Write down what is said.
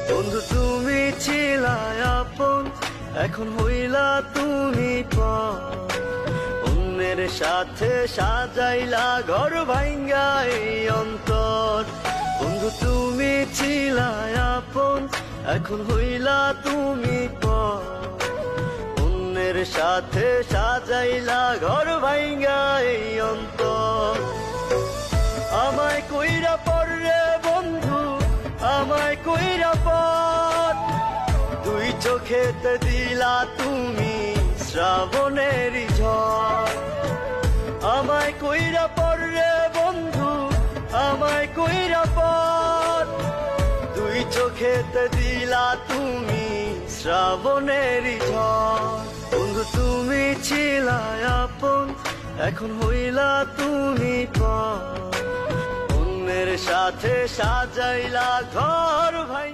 বন্ধু তুমি ছিলা আপন, এখন হইলা তুমি পর। অন্যের সাথে সাজাইলা ঘর ভাঙ্গা এই অন্তর। বন্ধু তুমি ছিলা আপন, এখন হইলা তুমি পর। অন্যের সাথে সাজাইলা ঘর ভাঙ্গা এই অন্তর। আমায় কইরা পর রে বন্ধু, আমায় কইরা পর। দুই চোখেতে দিলা তুমি শ্রাবণের ঝড়। আমায় কইরা পর রে বন্ধু, আমায় কইরা পর। দুই চোখেতে দিলা তুমি শ্রাবণের ঝড়। বন্ধু তুমি ছিলা আপন, এখন হইলা তুমি পর। অন্যের সাথে সাজাইলা ঘর ভাই।